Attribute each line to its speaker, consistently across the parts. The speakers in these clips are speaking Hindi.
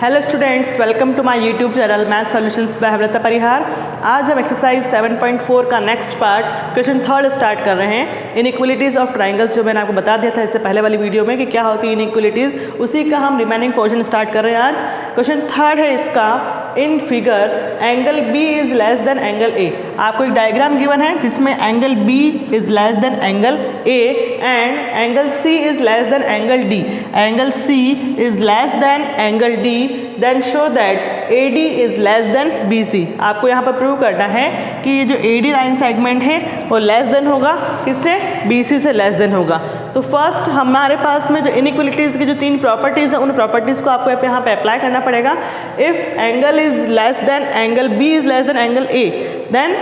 Speaker 1: Hello students, welcome to my YouTube channel math solutions by Hemlata Parihar. आज हम एक्सरसाइज 7.4 का next part question third start कर रहे हैं। इनइक्वलिटीज़ ऑफ ट्राइंगल्स, जो मैंने आपको बता दिया था इससे पहले वाली वीडियो में कि क्या होती है इनइक्वलिटीज़, उसी का हम रिमेनिंग पोर्शन स्टार्ट कर रहे हैं। आज क्वेश्चन थर्ड है इसका। In figure angle B is less than angle A. आपको एक डायग्राम गिवन है जिसमें angle B is less than angle A and angle C is less than angle D. Angle C is less than angle D, then show that AD is less than BC। आपको यहाँ पर प्रूव करना है कि ये जो AD लाइन सेगमेंट है वो लेस देन होगा किससे, BC से लेस देन होगा। तो फर्स्ट हमारे पास में जो इनइक्वलिटीज़ की जो तीन प्रॉपर्टीज़ हैं उन प्रॉपर्टीज़ को आपको यहाँ पे अप्लाई करना पड़ेगा। If angle is less than angle B is less than angle A, then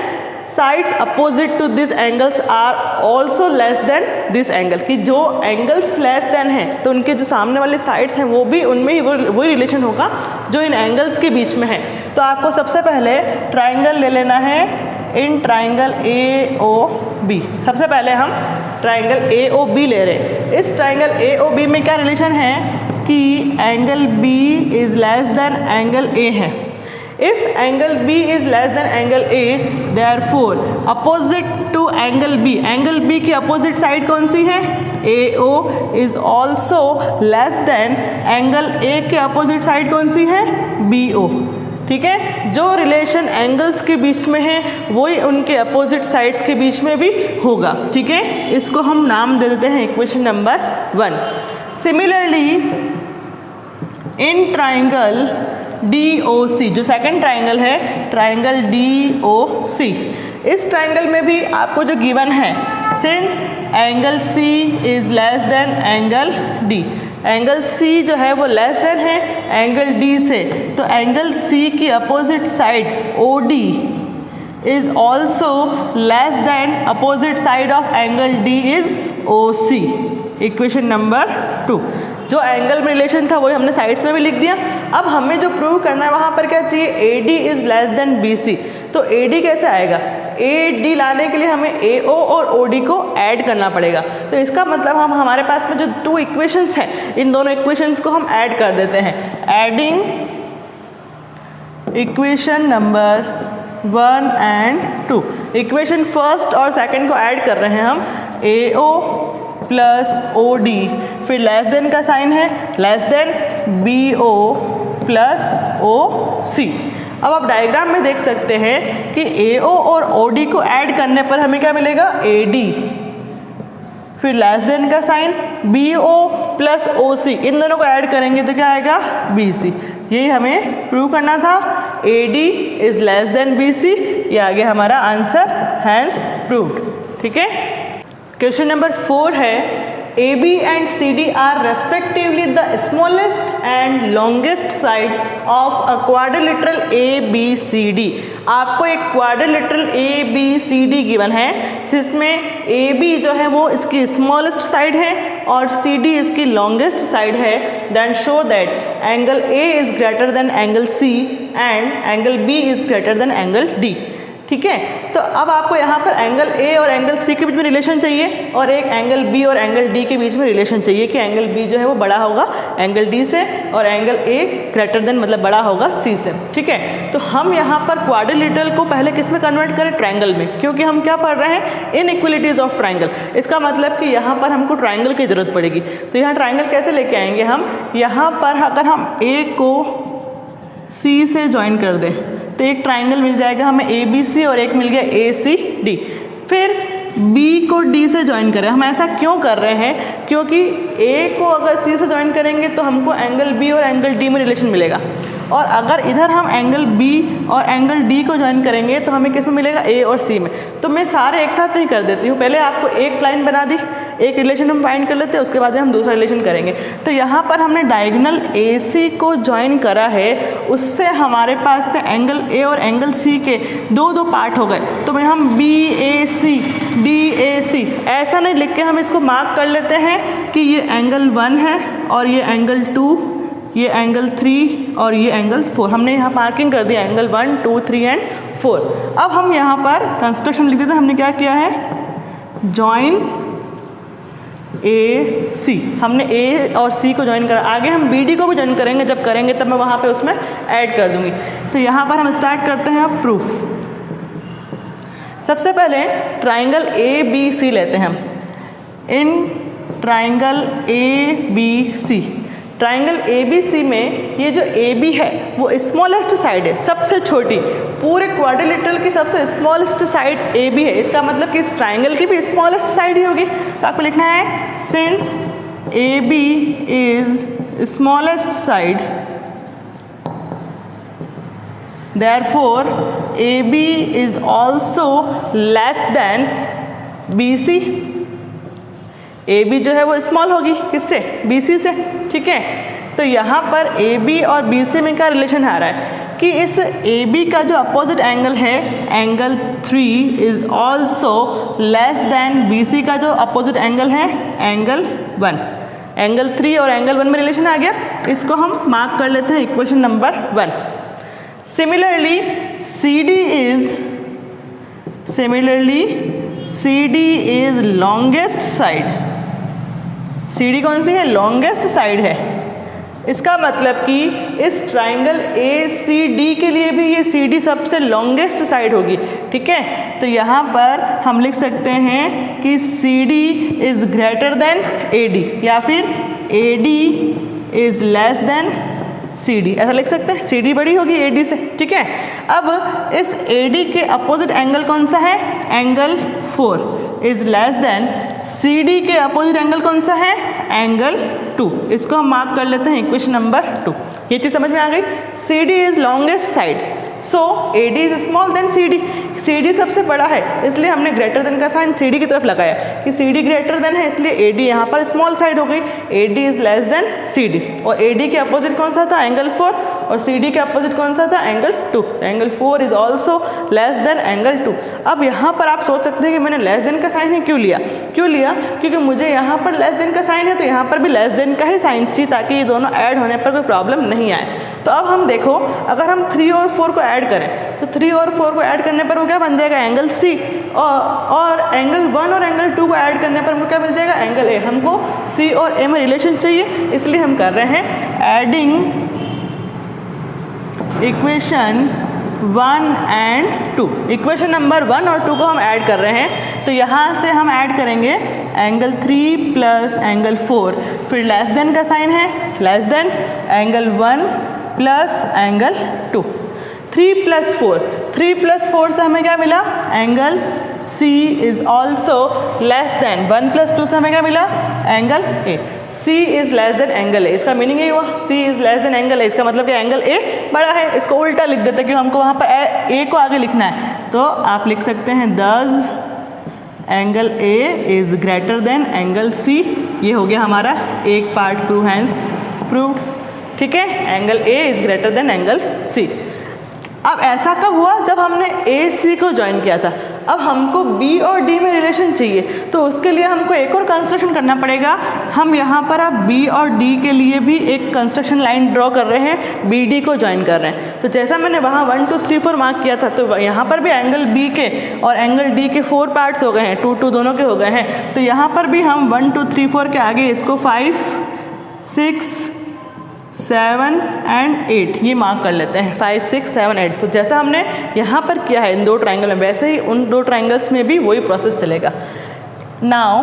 Speaker 1: sides opposite to this angles are also less than this angle. कि जो एंगल्स लेस देन हैं तो उनके जो सामने वाले साइड्स हैं वो भी उनमें ही वही रिलेशन होगा जो इन एंगल्स के बीच में है। तो आपको सबसे पहले ट्राइंगल ले लेना है इन ट्राइंगल AOB। सबसे पहले हम ट्राइंगल AOB ले रहे हैं। इस ट्राइंगल AOB में क्या रिलेशन है कि angle B is less than angle A है। If angle B is less than angle A, therefore opposite to angle B, angle B की opposite side कौन सी है, AO is also less than angle A के opposite side कौन सी है, BO। ठीक है, जो रिलेशन एंगल्स के बीच में है वही उनके अपोजिट साइड्स के बीच में भी होगा। ठीक है, इसको हम नाम दे देते हैं equation number 1। Similarly in triangle DOC, जो सेकंड ट्राइंगल है ट्राइंगल DOC, इस ट्राइंगल में भी आपको जो गिवन है, since angle C is less than angle D, angle C जो है वो लेस देन है एंगल D से, तो एंगल C की opposite side OD is also less then opposite side of angle D is OC। Equation number 2। जो एंगल में रिलेशन था वही हमने साइड्स में भी लिख दिया। अब हमें जो प्रूव करना है वहाँ पर क्या चाहिए, AD is less than BC। तो AD कैसे आएगा, AD लाने के लिए हमें AO और OD को ऐड करना पड़ेगा। तो इसका मतलब हम हमारे पास में जो टू इक्वेशंस हैं इन दोनों इक्वेशंस को हम ऐड कर देते हैं। Adding equation number 1 and 2, equation first और सेकंड को ऐड कर रहे हैं हम। AO प्लस OD, फिर लेस देन का साइन है, less than BO plus OC। अब आप डायग्राम में देख सकते हैं कि AO और OD को ऐड करने पर हमें क्या मिलेगा, AD, फिर लेस देन का साइन BO प्लस OC, इन दोनों को ऐड करेंगे तो क्या आएगा, BC। यही हमें प्रूव करना था, AD is less than BC। ये आ गया हमारा आंसर, हैंस प्रूव्ड। ठीक है, क्वेश्चन नंबर 4 है AB and CD are respectively the smallest and longest side of a quadrilateral ABCD। आपको एक क्वाड्रिलेटरल ABCD गिवन है जिसमें AB जो है वो इसकी स्मॉलेस्ट साइड है और CD इसकी लॉन्गेस्ट साइड है। Then show that angle A is greater than angle C and angle B is greater than angle D। ठीक है, तो अब आपको यहाँ पर एंगल A और एंगल C के बीच में रिलेशन चाहिए और एक एंगल B और एंगल D के बीच में रिलेशन चाहिए कि एंगल B जो है वो बड़ा होगा एंगल D से और एंगल A ग्रेटर देन मतलब बड़ा होगा C से। ठीक है, तो हम यहाँ पर क्वाड्रिलेटरल को पहले किस में कन्वर्ट करें, ट्रायंगल में, क्योंकि हम क्या पढ़ रहे हैं, इनइक्वलिटीज़ ऑफ ट्रायंगल। इसका मतलब कि यहाँ पर हमको ट्रायंगल की ज़रूरत पड़ेगी। तो यहाँ ट्रायंगल कैसे लेके आएंगे हम, यहाँ पर अगर हम A को C से ज्वाइन कर दें तो एक ट्राइंगल मिल जाएगा हमें ABC और एक मिल गया ACD। फिर B को D से ज्वाइन करें। हम ऐसा क्यों कर रहे हैं, क्योंकि A को अगर C से ज्वाइन करेंगे तो हमको एंगल B और एंगल D में रिलेशन मिलेगा, और अगर इधर हम एंगल B और एंगल D को ज्वाइन करेंगे तो हमें किस में मिलेगा, A और C में। तो मैं सारे एक साथ नहीं कर देती हूँ, पहले आपको एक लाइन बना दी, एक रिलेशन हम फाइंड कर लेते हैं, उसके बाद हम दूसरा रिलेशन करेंगे। तो यहाँ पर हमने डायगोनल AC को ज्वाइन करा है, उससे हमारे पास में एंगल A और एंगल C के दो पार्ट हो गए। तो हम BAC DAC ऐसा नहीं लिख के हम इसको मार्क कर लेते हैं कि ये एंगल 1 है और ये एंगल 2, ये एंगल 3 और ये एंगल 4। हमने यहाँ मार्किंग कर दिया एंगल 1, 2, 3 एंड 4। अब हम यहाँ पर कंस्ट्रक्शन लिख देते हैं। हमने क्या किया है, जॉइन ए सी, हमने ए और सी को ज्वाइन करा। आगे हम बी डी को भी ज्वाइन करेंगे, जब करेंगे तब मैं वहाँ पे उसमें ऐड कर दूँगी। तो यहाँ पर हम स्टार्ट करते हैं अब प्रूफ। सबसे पहले ट्राइंगल ए बी सी लेते हैं हम। In triangle A B C, triangle A B C में ये जो ए बी है वो स्मॉलेस्ट साइड है, सबसे छोटी, पूरे क्वाड्रिलेटरल की सबसे स्मॉलेस्ट साइड ए बी है। इसका मतलब कि इस ट्राइंगल की भी स्मॉलेस्ट साइड ही होगी। तो आपको लिखना है since A B is smallest side, therefore AB is also less than BC। AB जो है वो स्मॉल होगी किससे? BC से, ठीक है। तो यहाँ पर AB और BC में क्या रिलेशन आ रहा है कि इस AB का जो अपोजिट एंगल है angle 3 is also less than BC का जो अपोजिट एंगल है एंगल 1। एंगल 3 और एंगल 1 में रिलेशन आ गया, इसको हम मार्क कर लेते हैं equation number 1। Similarly, CD is longest side। CD कौन सी है? लॉन्गेस्ट साइड है। इसका मतलब कि इस ट्राइंगल ACD के लिए भी ये CD सबसे लॉन्गेस्ट साइड होगी, ठीक है। तो यहाँ पर हम लिख सकते हैं कि CD is greater then AD या फिर AD is less then CD, ऐसा लिख सकते हैं। CD बड़ी होगी AD से, ठीक है। अब इस AD के अपोजिट एंगल कौन सा है? Angle 4 is less then CD के अपोजिट एंगल कौन सा है? एंगल 2। इसको हम मार्क कर लेते हैं इक्वेशन नंबर 2। ये चीज़ समझ में आ गई। CD is longest side, so AD is small than CD। CD सबसे बड़ा है इसलिए हमने ग्रेटर देन का साइन CD की तरफ लगाया कि CD ग्रेटर देन है, इसलिए AD यहाँ पर स्मॉल साइड हो गई। AD is less then CD और AD के अपोजिट कौन सा था? एंगल 4 और CD के अपोजिट कौन सा था? Angle 2। Angle 4 is also less than angle 2। अब यहाँ पर आप सोच सकते हैं कि मैंने लेस देन का साइन ही क्यों लिया? क्योंकि मुझे यहाँ पर लेस देन का साइन है तो यहाँ पर भी लेस देन का ही साइन चाहिए ताकि ये दोनों ऐड होने पर कोई प्रॉब्लम नहीं आए। तो अब हम देखो, अगर हम 3 और 4 को ऐड करें तो 3 और 4 को ऐड करने पर वो क्या बन जाएगा? एंगल C और एंगल 1 और एंगल 2 को ऐड करने पर हमको क्या मिल जाएगा? Angle A। हमको C और A में रिलेशन चाहिए इसलिए हम कर रहे हैं adding equation 1 and 2। Equation number 1 और 2 को हम ऐड कर रहे हैं। तो यहाँ से हम ऐड करेंगे एंगल 3 प्लस एंगल 4, फिर लेस देन का साइन है, less than angle 1 plus angle 2। 3 plus 4 से हमें क्या मिला? Angle C is also less then 1 plus 2 से हमें क्या मिला? Angle A। C is less than angle A, इसका मीनिंग यही हुआ, C is less than angle A। इसका मतलब कि एंगल A बड़ा है। इसको उल्टा लिख देते हैं कि हमको वहाँ पर A को आगे लिखना है। तो आप लिख सकते हैं दस angle A is greater than angle C। ये हो गया हमारा एक पार्ट प्रूव, हैंस प्रूव्ड, ठीक है। Angle A is greater than angle C। अब ऐसा कब हुआ? जब हमने AC को ज्वाइन किया था। अब हमको B और D में रिलेशन चाहिए तो उसके लिए हमको एक और कंस्ट्रक्शन करना पड़ेगा। हम यहाँ पर अब B और D के लिए भी एक कंस्ट्रक्शन लाइन ड्रॉ कर रहे हैं, BD को ज्वाइन कर रहे हैं। तो जैसा मैंने वहाँ 1 2 3 4 मार्क किया था तो यहाँ पर भी एंगल B के और एंगल D के 4 पार्ट्स हो गए हैं, 2 2 दोनों के हो गए हैं। तो यहाँ पर भी हम 1 2 3 4 के आगे इसको 5 6 7 एंड 8 ये मार्क कर लेते हैं, 5 6 7 8। तो जैसा हमने यहाँ पर किया है इन 2 ट्राइंगल में, वैसे ही उन 2 ट्राइंगल्स में भी वही प्रोसेस चलेगा। नाउ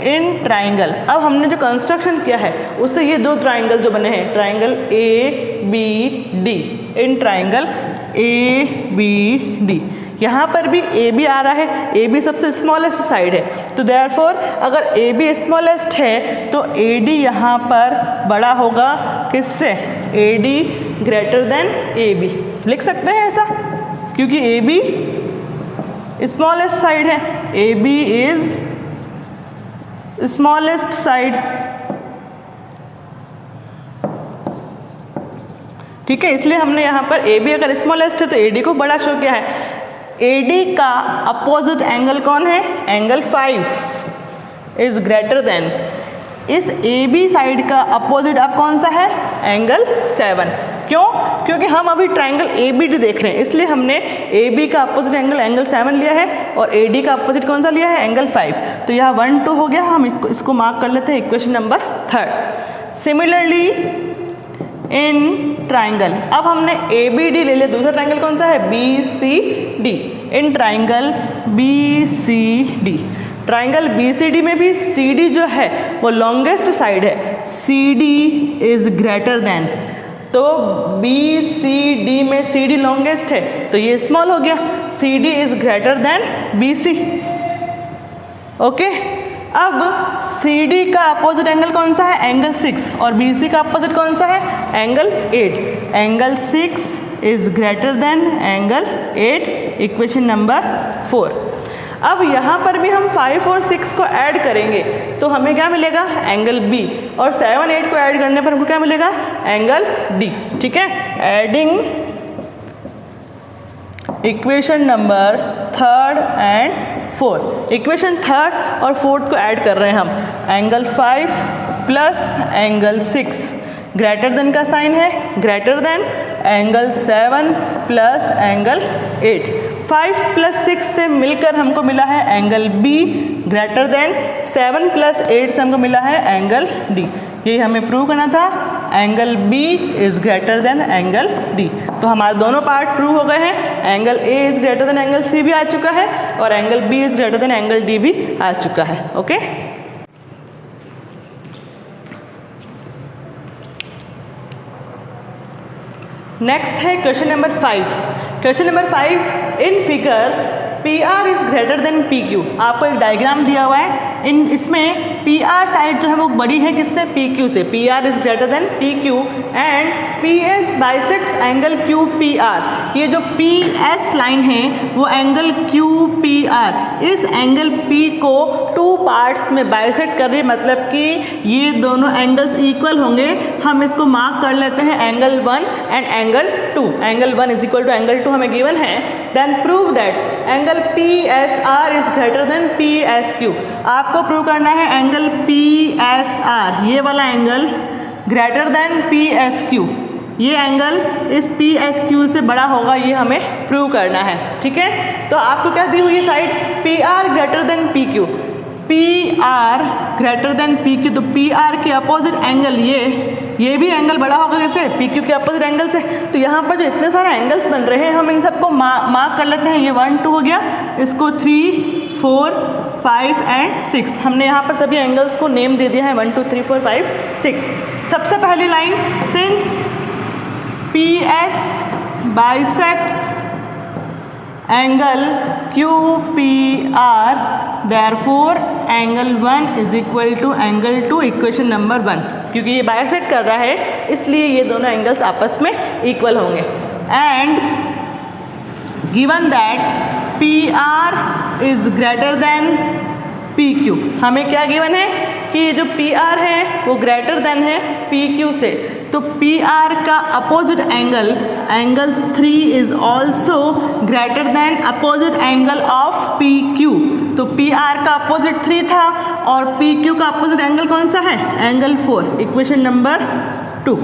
Speaker 1: इन ट्राइंगल, अब हमने जो कंस्ट्रक्शन किया है उससे ये 2 ट्राइंगल जो बने हैं, triangle ABD, in triangle ABD यहाँ पर भी AB आ रहा है। AB सबसे स्मॉलेस्ट साइड है तो देयरफॉर अगर AB स्मॉलेस्ट है तो AD यहाँ पर बड़ा होगा किससे? AD greater than AB। लिख सकते हैं ऐसा क्योंकि AB स्मॉलेस्ट साइड है, AB इज स्मॉलेस्ट साइड, ठीक है। इसलिए हमने यहाँ पर AB अगर स्मॉलेस्ट है तो AD को बड़ा शो किया है। AD का अपोजिट एंगल कौन है? एंगल 5 इज ग्रेटर देन, इस AB साइड का अपोजिट अब कौन सा है? एंगल 7। क्यों? क्योंकि हम अभी ट्राइंगल ABD देख रहे हैं, इसलिए हमने AB का अपोजिट एंगल एंगल 7 लिया है और AD का अपोजिट कौन सा लिया है? एंगल 5। तो यह 1 2 हो गया, हम इसको मार्क कर लेते हैं equation number 3। Similarly in triangle, अब हमने ABD ले लिया, दूसरा ट्राइंगल कौन सा है? BCD। In triangle BCD, triangle BCD में भी CD जो है वो लॉन्गेस्ट साइड है, CD इज ग्रेटर देन, तो BCD में CD लॉन्गेस्ट है तो ये स्मॉल हो गया, CD is greater then BC। Okay, अब CD का अपोजिट एंगल कौन सा है? एंगल 6, और BC का अपोजिट कौन सा है? Angle 8। Angle 6 is greater than angle 8, equation number 4। अब यहाँ पर भी हम 5 और 6 को ऐड करेंगे तो हमें क्या मिलेगा? एंगल B, और 7 8 को ऐड करने पर हमको क्या मिलेगा? Angle D। ठीक है, adding equation number 3 and 4, equation 3 और 4 को ऐड कर रहे हैं हम। Angle 5 plus angle 6 greater than का साइन है, greater than angle 7 plus angle 8। 5 plus 6 से मिलकर हमको मिला है angle B, greater than 7 plus 8 से हमको मिला है एंगल D। यही हमें प्रूव करना था, angle B is greater than angle D। तो हमारे दोनों पार्ट प्रूव हो गए हैं, angle A is greater than angle C भी आ चुका है और angle B is greater than angle D भी आ चुका है। ओके, नेक्स्ट है question number 5। Question number 5, in figure PR is greater then PQ। आपको एक डायग्राम दिया हुआ है, इसमें PR साइड जो है वो बड़ी है किससे? PQ से। PR is greater then PQ and PS bisects angle QPR। ये जो PS लाइन है वो एंगल QPR इस एंगल P को 2 पार्ट्स में बाइसेक्ट कर रही है, मतलब कि ये दोनों एंगल्स इक्वल होंगे। हम इसको मार्क कर लेते हैं angle 1 and angle 2। Angle 1 is equal to angle 2 हमें गिवन है। Then prove that angle PSR is greater than PSQ। आपको प्रूव करना है एंगल PSR, ये वाला एंगल ग्रेटर देन PSQ, ये एंगल इस PSQ से बड़ा होगा, ये हमें प्रूव करना है। ठीक है, तो आपको क्या दी हुई है side? PR greater than PQ, PR greater than PQ, तो PR के अपोजिट एंगल ये भी एंगल बड़ा होगा कैसे? PQ के अपोजिट एंगल से। तो यहाँ पर जो इतने सारे एंगल्स बन रहे हैं हम इन सबको मार्क कर लेते हैं। ये 1 2 हो गया, इसको 3 4 5 एंड 6, हमने यहाँ पर सभी एंगल्स को नेम दे दिया है 1 2 3 4 5 6। सबसे पहली line, since PS bisects angle QPR therefore angle 1 is equal to angle 2, equation number 1। क्योंकि ये बाइसेक्ट कर रहा है इसलिए ये दोनों एंगल्स आपस में इक्वल होंगे। And given that PR is greater then PQ, हमें क्या गिवन है कि ये जो PR है वो ग्रेटर देन है PQ से, तो PR का opposite angle angle 3 is also greater than opposite angle of PQ। तो PR का अपोजिट 3 था और PQ का अपोजिट एंगल कौन सा है? Angle 4, equation number 2।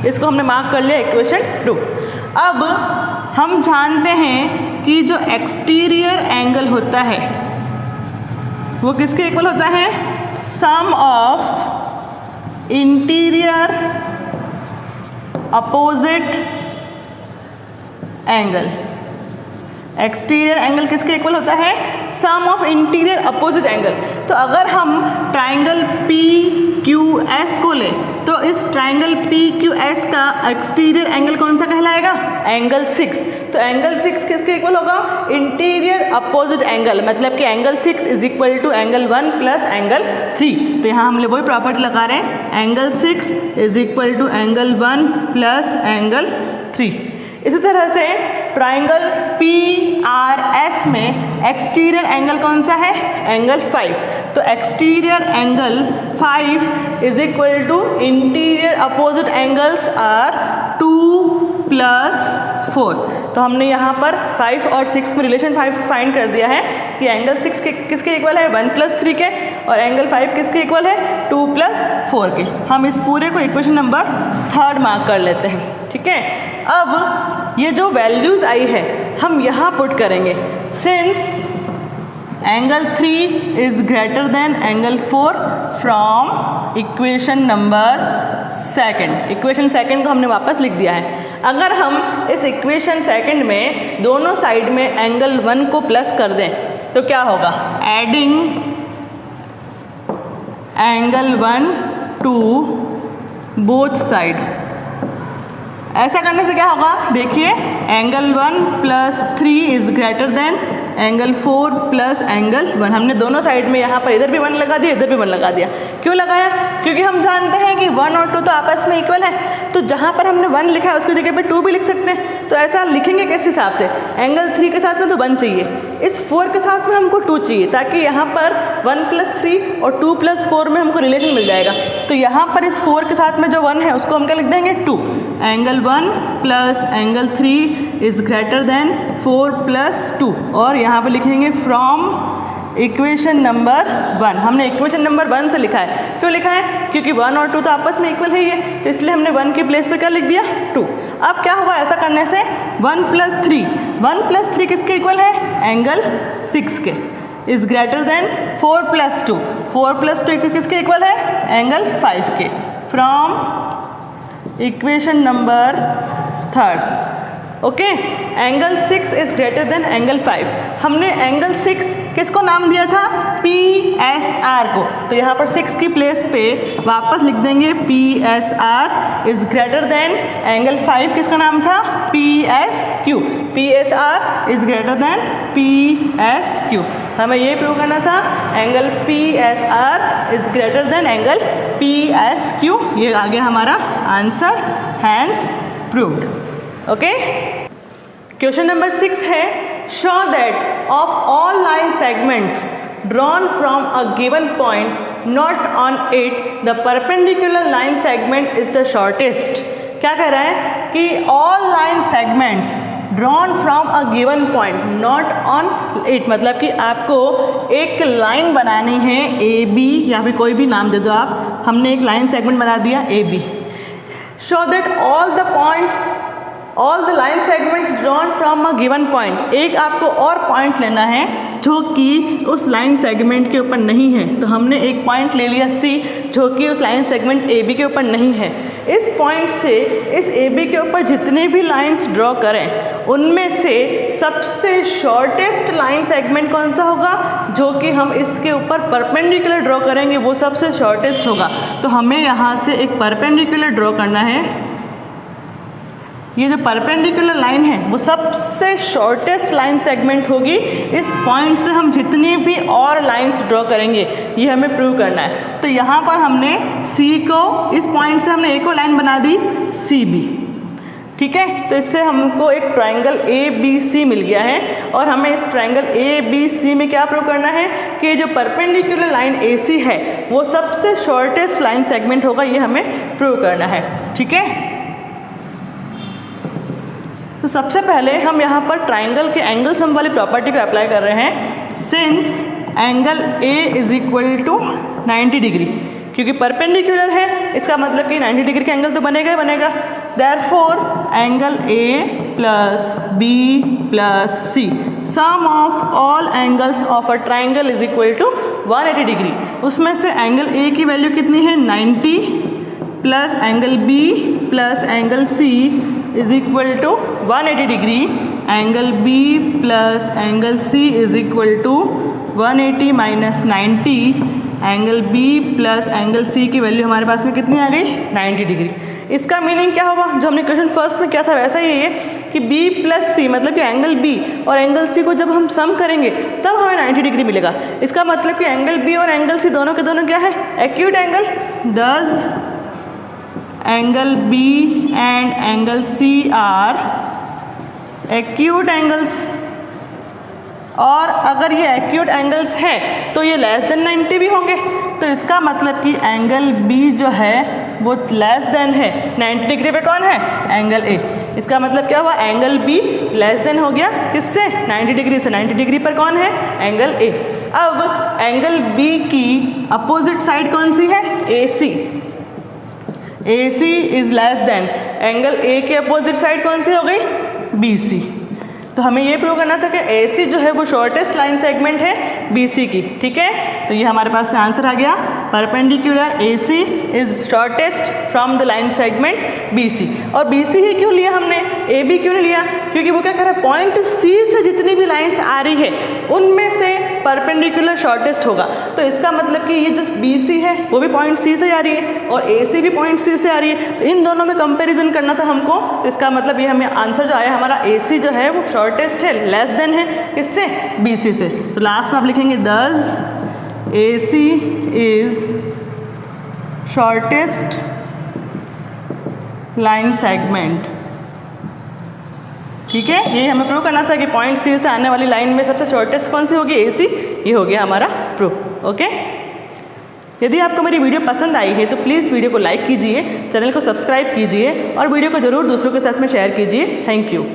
Speaker 1: इसको हमने मार्क कर लिया इक्वेशन 2। अब हम जानते हैं कि जो एक्सटीरियर एंगल होता है वो किसके इक्वल होता है? Sum of interior opposite angle. Exterior angle किसके इक्वल होता है? Sum of interior opposite angle. तो अगर हम ट्राइंगल PQS को लें तो इस ट्राइंगल PQS का एक्सटीरियर एंगल कौन सा कहलाएगा? एंगल 6। तो एंगल 6 किसके इक्वल होगा? इंटीरियर अपोजिट एंगल, मतलब कि angle 6 is equal to angle 1 plus angle 3। तो यहाँ हम लोग वही प्रॉपर्टी लगा रहे हैं, angle 6 is equal to angle 1 plus angle 3। इसी तरह से ट्राइंगल PRS में एक्सटीरियर एंगल कौन सा है? एंगल 5। तो exterior angle 5 is equal to interior opposite angles are 2 plus 4। तो हमने यहाँ पर 5 और 6 में रिलेशन 5 फाइंड कर दिया है कि एंगल 6 किसके इक्वल है? 1 प्लस 3 के, और एंगल 5 किसके इक्वल है 2 + 4 के। हम इस पूरे को इक्वेशन नंबर 3 मार्क कर लेते हैं, ठीक है। अब ये जो वैल्यूज़ आई है हम यहाँ पुट करेंगे। Since angle 3 is greater than angle 4 from equation number 2। Equation 2 को हमने वापस लिख दिया है। अगर हम इस इक्वेशन 2 में दोनों साइड में एंगल 1 को प्लस कर दें तो क्या होगा, adding angle 1 to both side. ऐसा करने से क्या होगा, देखिए angle 1 + 3 is greater than angle 4 + angle 1। हमने दोनों साइड में यहाँ पर इधर भी 1 लगा दिया, इधर भी 1 लगा दिया। क्यों लगाया, क्योंकि हम जानते हैं कि 1 और 2 तो आपस में इक्वल है, तो जहाँ पर हमने 1 लिखा है उसकी जगह पे 2 भी लिख सकते हैं। तो ऐसा लिखेंगे किस हिसाब से, एंगल 3 के साथ में तो 1 चाहिए, इस 4 के साथ में हमको 2 चाहिए, ताकि यहाँ पर 1 + 3 और 2 + 4 में हमको रिलेशन मिल जाएगा। तो यहाँ पर इस 4 के साथ में जो 1 है उसको हम क्या लिख देंगे 2। Angle 1 + angle 3 is greater then 4 + 2, और यहाँ पे लिखेंगे फ्रॉम इक्वेशन नंबर 1। हमने इक्वेशन नंबर 1 से लिखा है, क्यों लिखा है, क्योंकि 1 और 2 तो आपस में इक्वल है ही है, तो इसलिए हमने 1 के प्लेस पे क्या लिख दिया 2। अब क्या होगा ऐसा करने से, 1 + 3, 1 + 3 किसके इक्वल है, एंगल 6 के, इज ग्रेटर देन 4 + 2, 4 + 2 किसके इक्वल है, एंगल 5 के, from equation number 3। Okay, angle 6 is greater than angle 5। हमने एंगल 6 किसको नाम दिया था, PSR को, तो यहाँ पर 6 की प्लेस पे वापस लिख देंगे PSR is greater than angle 5 किसका नाम था, PSQ। PSR is greater than PSQ। हमें ये प्रूव करना था, angle PSR is greater than angle PSQ। ये आ गया हमारा answer, hence proved. Okay, question number 6 है, show that of all line segments drawn from a given point not on it the perpendicular line segment is the shortest. क्या कह रहा है कि all line segments drawn from a given point not on it, मतलब कि आपको एक लाइन बनानी है AB, या फिर कोई भी नाम दे दो आप, हमने एक लाइन सेगमेंट बना दिया AB। Show that all the line segments drawn from a given point, एक आपको और पॉइंट लेना है जो कि उस लाइन सेगमेंट के ऊपर नहीं है। तो हमने एक पॉइंट ले लिया C जो कि उस लाइन सेगमेंट AB के ऊपर नहीं है। इस पॉइंट से इस AB के ऊपर जितने भी लाइंस ड्रॉ करें उनमें से सबसे शॉर्टेस्ट लाइन सेगमेंट कौन सा होगा, जो कि हम इसके ऊपर परपेंडिकुलर ड्रॉ करेंगे वो सबसे शॉर्टेस्ट होगा। तो हमें यहाँ से एक परपेंडिकुलर ड्रॉ करना है। ये जो परपेंडिकुलर लाइन है वो सबसे शॉर्टेस्ट लाइन सेगमेंट होगी। इस पॉइंट से हम जितनी भी और लाइंस ड्रॉ करेंगे ये हमें प्रूव करना है। तो यहाँ पर हमने C को, इस पॉइंट से हमने एक और लाइन बना दी CB, ठीक है। तो इससे हमको एक ट्रायंगल ABC मिल गया है, और हमें इस ट्रायंगल ABC में क्या प्रूव करना है कि जो परपेंडिकुलर लाइन AC है वो सबसे शॉर्टेस्ट लाइन सेगमेंट होगा, ये हमें प्रूव करना है, ठीक है। तो सबसे पहले हम यहाँ पर ट्राइंगल के एंगल सम वाली प्रॉपर्टी को अप्लाई कर रहे हैं। Since angle A is equal to 90 degree, क्योंकि परपेंडिकुलर है इसका मतलब कि 90 डिग्री का एंगल तो बनेगा ही बनेगा। Therefore angle A plus B plus C sum of all angles of a triangle is equal to 180 degree. उसमें से एंगल A की वैल्यू कितनी है 90, plus angle B plus angle C is equal to 180 degree. Angle B plus angle C is equal to 180 minus 90। Angle B plus angle C की वैल्यू हमारे पास में कितनी आ गई 90 डिग्री। इसका मीनिंग क्या होगा, जो हमने क्वेश्चन फर्स्ट में किया था वैसा ही है कि B प्लस C, मतलब कि एंगल B और एंगल C को जब हम सम करेंगे तब हमें 90 डिग्री मिलेगा। इसका मतलब कि एंगल B और एंगल C दोनों के दोनों क्या है, acute angle. Thus angle B and angle C are acute angles, और अगर ये एक्यूट एंगल्स हैं तो ये लेस देन 90 भी होंगे। तो इसका मतलब कि एंगल B जो है वो लेस देन है 90 डिग्री पे कौन है, एंगल ए। इसका मतलब क्या हुआ, एंगल बी लेस देन हो गया किससे, 90 डिग्री से। 90 डिग्री पर कौन है, एंगल ए। अब एंगल बी की अपोजिट साइड कौन सी है, A C. A C is less than angle A के अपोजिट साइड कौन सी हो गई, बी सी। तो हमें ये प्रूव करना था कि ए सी जो है वो शॉर्टेस्ट लाइन सेगमेंट है बी सी की, ठीक है। तो ये हमारे पास में आंसर आ गया, perpendicular A C is shortest from the line segment B C. और बी सी ही क्यों लिया हमने, ए बी क्यों लिया, क्योंकि वो क्या कर रहा है, पॉइंट सी से जितनी भी लाइन्स आ रही है उनमें से परपेंडिकुलर शॉर्टेस्ट होगा। तो इसका मतलब कि ये जो बी सी है वो भी पॉइंट सी से आ रही है और ए सी भी पॉइंट सी से आ रही है, तो इन दोनों में कंपेरिजन करना था हमको। तो इसका मतलब ये हमें आंसर जो आया हमारा ए सी जो है वो शॉर्टेस्ट है, लेस देन है किससे, बी सी से। तो लास्ट में आप लिखेंगे दस ए C is shortest line segment, ठीक है। ये हमें प्रूव करना था कि पॉइंट सी से आने वाली लाइन में सबसे शॉर्टेस्ट कौन सी होगी, ए सी। ये हो गया हमारा प्रूफ, ओके। यदि आपको मेरी वीडियो पसंद आई है तो प्लीज़ वीडियो को लाइक कीजिए, चैनल को सब्सक्राइब कीजिए और वीडियो को ज़रूर दूसरों के साथ में शेयर कीजिए। Thank you.